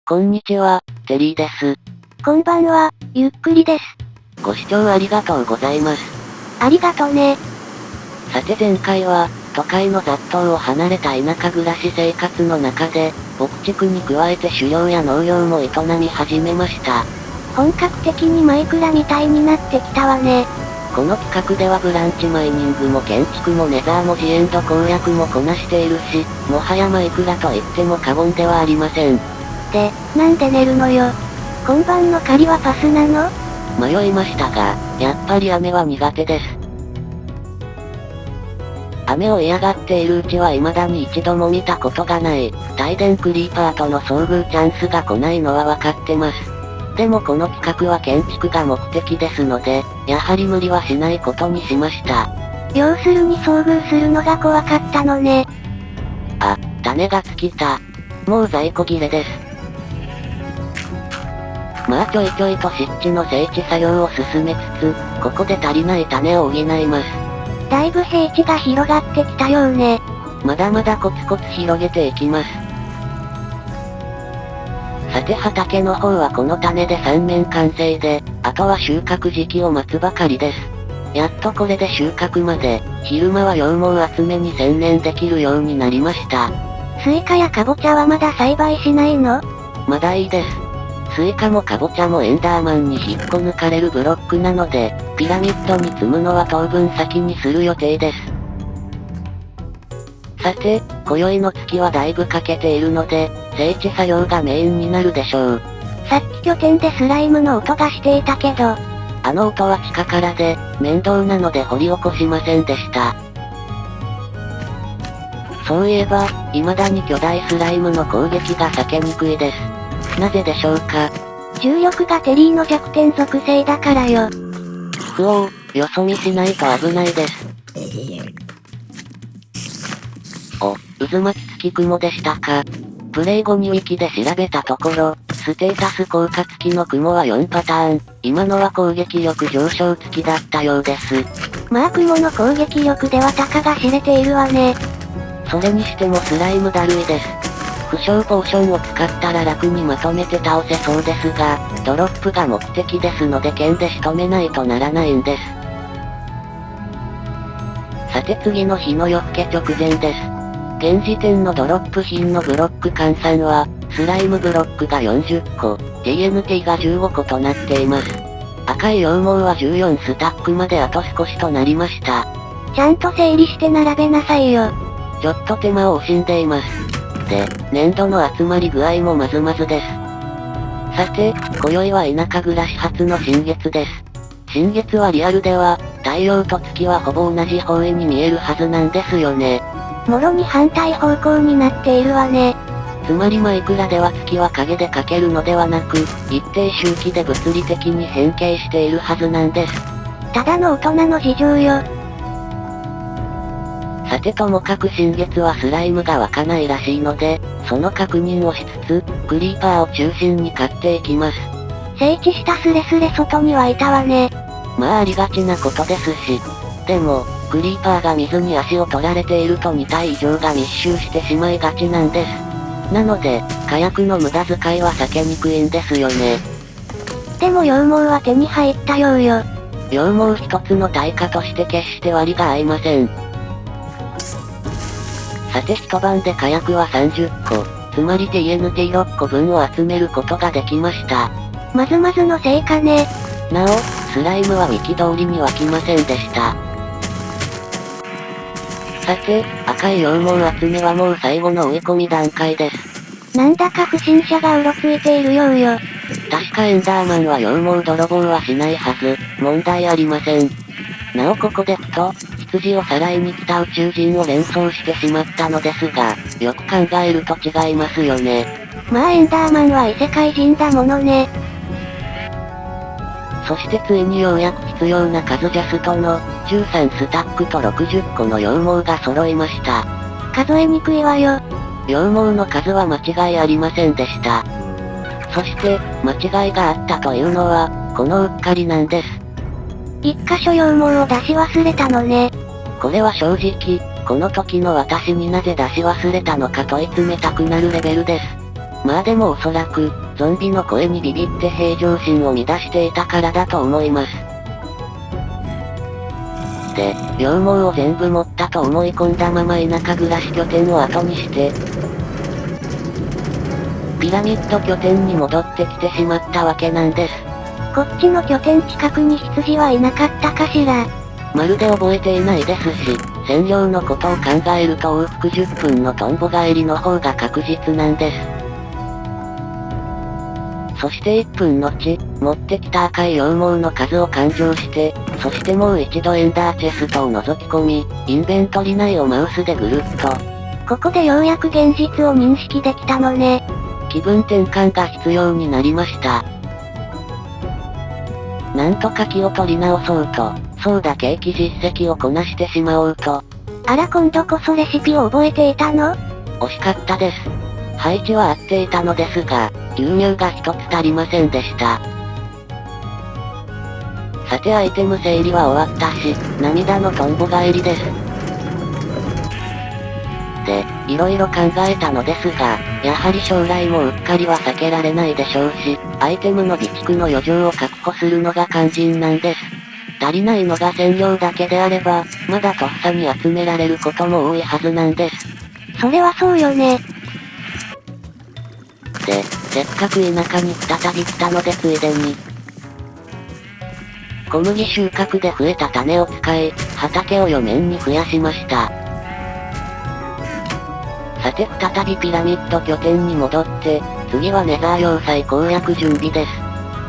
こんにちは、テリーです。こんばんは、ゆっくりです。ご視聴ありがとうございます。ありがとね。さて前回は、都会の雑踏を離れた田舎暮らし生活の中で、牧畜に加えて狩猟や農業も営み始めました。本格的にマイクラみたいになってきたわね。この企画ではブランチマイニングも建築もネザーもジエンド攻略もこなしているし、もはやマイクラと言っても過言ではありません。で、なんで寝るのよ。今晩の狩りはパスなの？迷いましたが、やっぱり雨は苦手です。雨を嫌がっているうちは未だに一度も見たことがない、大電クリーパーとの遭遇チャンスが来ないのはわかってます。でもこの企画は建築が目的ですので、やはり無理はしないことにしました。要するに遭遇するのが怖かったのね。あ、種が尽きた。もう在庫切れです。まあちょいちょいと湿地の整地作業を進めつつ、ここで足りない種を補います。だいぶ平地が広がってきたようね。まだまだコツコツ広げていきます。さて畑の方はこの種で3面完成で、あとは収穫時期を待つばかりです。やっとこれで収穫まで、昼間は羊毛集めに専念できるようになりました。スイカやカボチャはまだ栽培しないの？まだいいです。スイカもカボチャもエンダーマンに引っこ抜かれるブロックなので、ピラミッドに積むのは当分先にする予定です。さて、今宵の月はだいぶ欠けているので、整地作業がメインになるでしょう。さっき拠点でスライムの音がしていたけど、あの音は地下からで、面倒なので掘り起こしませんでした。そういえば、未だに巨大スライムの攻撃が避けにくいです。なぜでしょうか？重力がテリーの弱点属性だからよ。ふおー、よそ見しないと危ないです。お、渦巻き付き雲でしたか。プレイ後にウィキで調べたところ、ステータス効果付きの雲は4パターン、今のは攻撃力上昇付きだったようです。まあ雲の攻撃力ではたかが知れているわね。それにしてもスライムだるいです。負傷ポーションを使ったら楽にまとめて倒せそうですが、ドロップが目的ですので剣で仕留めないとならないんです。さて次の日の夜更け直前です。現時点のドロップ品のブロック換算は、スライムブロックが40個、TNT が15個となっています。赤い羊毛は14スタックまであと少しとなりました。ちゃんと整理して並べなさいよ。ちょっと手間を惜しんでいます。で、粘土の集まり具合もまずまずです。さて、今宵は田舎暮らし初の新月です。新月はリアルでは、太陽と月はほぼ同じ方位に見えるはずなんですよね。もろに反対方向になっているわね。つまりマイクラでは月は影で描けるのではなく、一定周期で物理的に変形しているはずなんです。ただの大人の事情よ。さてともかく新月はスライムが湧かないらしいので、その確認をしつつ、クリーパーを中心に買っていきます。整地したスレスレ外にはいたわね。まあありがちなことですし。でも、クリーパーが水に足を取られていると2体以上が密集してしまいがちなんです。なので、火薬の無駄遣いは避けにくいんですよね。でも羊毛は手に入ったようよ。羊毛一つの対価として決して割が合いません。さて一晩で火薬は30個、つまり TNT6 個分を集めることができました。まずまずの成果ね。なお、スライムはウィキ通りに湧きませんでした。さて、赤い羊毛集めはもう最後の追い込み段階です。なんだか不審者がうろついているようよ。確かエンダーマンは羊毛泥棒はしないはず、問題ありません。なおここでふと、羊をさらいに来た宇宙人を連想してしまったのですが、よく考えると違いますよね。まあエンダーマンは異世界人だものね。そしてついにようやく必要な数ジャストの、13スタックと60個の羊毛が揃いました。数えにくいわよ。羊毛の数は間違いありませんでした。そして、間違いがあったというのは、このうっかりなんです。一箇所羊毛を出し忘れたのね。これは正直、この時の私になぜ出し忘れたのか問い詰めたくなるレベルです。まあでもおそらく、ゾンビの声にビビって平常心を乱していたからだと思います。で、羊毛を全部持ったと思い込んだまま田舎暮らし拠点を後にして、ピラミッド拠点に戻ってきてしまったわけなんです。こっちの拠点近くに羊はいなかったかしら。まるで覚えていないですし、占領のことを考えると往復10分のトンボ帰りの方が確実なんです。そして1分後、持ってきた赤い羊毛の数を勘定して、そしてもう一度エンダーチェストを覗き込み、インベントリ内をマウスでぐるっと。ここでようやく現実を認識できたのね。気分転換が必要になりました。なんとか気を取り直そうと、そうだケーキ実績をこなしてしまおうと。あら今度こそレシピを覚えていたの？惜しかったです。配置は合っていたのですが、牛乳が一つ足りませんでした。さてアイテム整理は終わったし、涙のトンボ帰りです。で、色々考えたのですが、やはり将来もうっかりは避けられないでしょうし、アイテムの備蓄の余剰を確保するのが肝心なんです。足りないのが染料だけであれば、まだとっさに集められることも多いはずなんです。それはそうよね。で、せっかく田舎に再び来たのでついでに、小麦収穫で増えた種を使い、畑を4面に増やしました。さて再びピラミッド拠点に戻って、次はネザー要塞攻略準備です。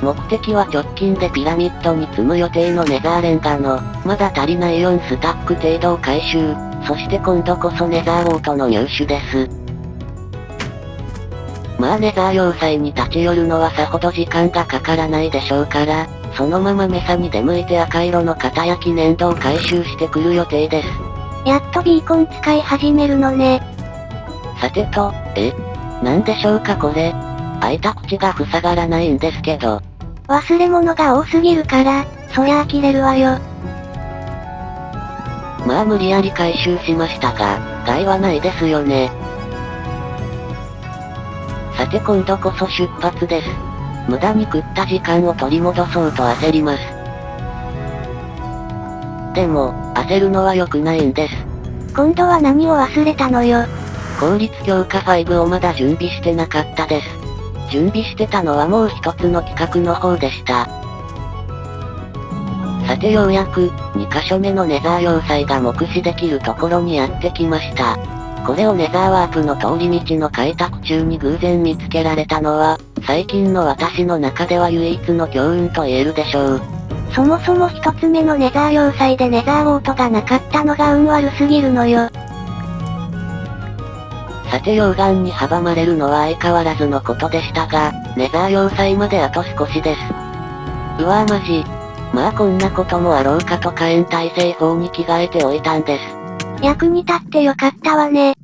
目的は直近でピラミッドに積む予定のネザーレンガの、まだ足りない4スタック程度を回収、そして今度こそネザーウォートの入手です。まあネザー要塞に立ち寄るのはさほど時間がかからないでしょうから、そのままメサに出向いて赤色の型焼き粘土を回収してくる予定です。やっとビーコン使い始めるのね。さてと、なんでしょうかこれ。開いた口が塞がらないんですけど。忘れ物が多すぎるから、そりゃ呆れるわよ。まあ無理やり回収しましたが、害はないですよね。さて今度こそ出発です。無駄に食った時間を取り戻そうと焦ります。でも、焦るのは良くないんです。今度は何を忘れたのよ。効率強化5をまだ準備してなかったです。準備してたのはもう一つの企画の方でした。さてようやく、2カ所目のネザー要塞が目視できるところにやってきました。これをネザーワープの通り道の開拓中に偶然見つけられたのは、最近の私の中では唯一の強運と言えるでしょう。そもそも一つ目のネザー要塞でネザーウォートがなかったのが運悪すぎるのよ。さて溶岩に阻まれるのは相変わらずのことでしたが、ネザー要塞まであと少しです。うわぁマジ。まあこんなこともあろうかと火炎耐性法に着替えておいたんです。役に立ってよかったわね。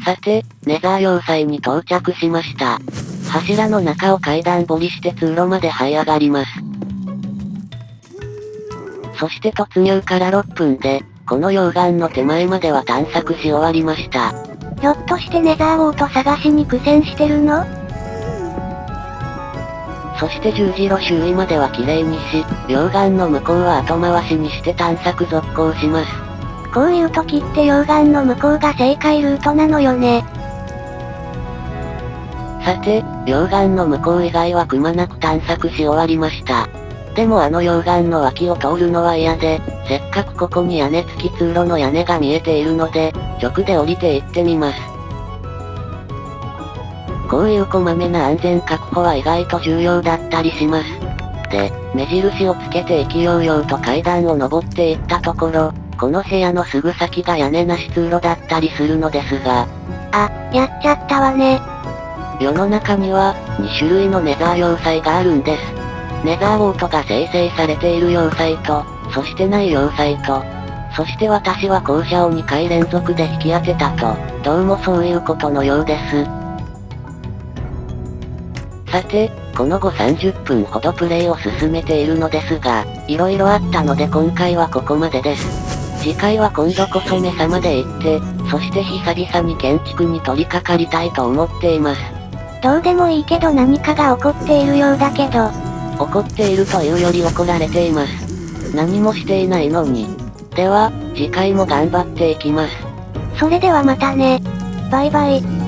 さて、ネザー要塞に到着しました。柱の中を階段掘りして通路まで這い上がります。そして突入から6分で、この溶岩の手前までは探索し終わりました。ひょっとしてネザーウォート探しに苦戦してるの？そして十字路周囲までは綺麗にし、溶岩の向こうは後回しにして探索続行します。こういう時って溶岩の向こうが正解ルートなのよね。さて、溶岩の向こう以外はくまなく探索し終わりました。でもあの溶岩の脇を通るのは嫌で、せっかくここに屋根付き通路の屋根が見えているので、直で降りて行ってみます。こういうこまめな安全確保は意外と重要だったりします。で、目印をつけて意気揚々と階段を登っていったところ、この部屋のすぐ先が屋根なし通路だったりするのですが、あ、やっちゃったわね。世の中には、2種類のネザー要塞があるんです。ネザーウォートが生成されている要塞と、そしてない要塞と、そして私は校舎を2回連続で引き当てたと、どうもそういうことのようです。さて、この後30分ほどプレイを進めているのですが、色々あったので今回はここまでです。次回は今度こそ目覚まで行って、そして久々に建築に取り掛かりたいと思っています。どうでもいいけど何かが起こっているようだけど。怒っているというより怒られています。何もしていないのに。では、次回も頑張っていきます。それではまたね。バイバイ。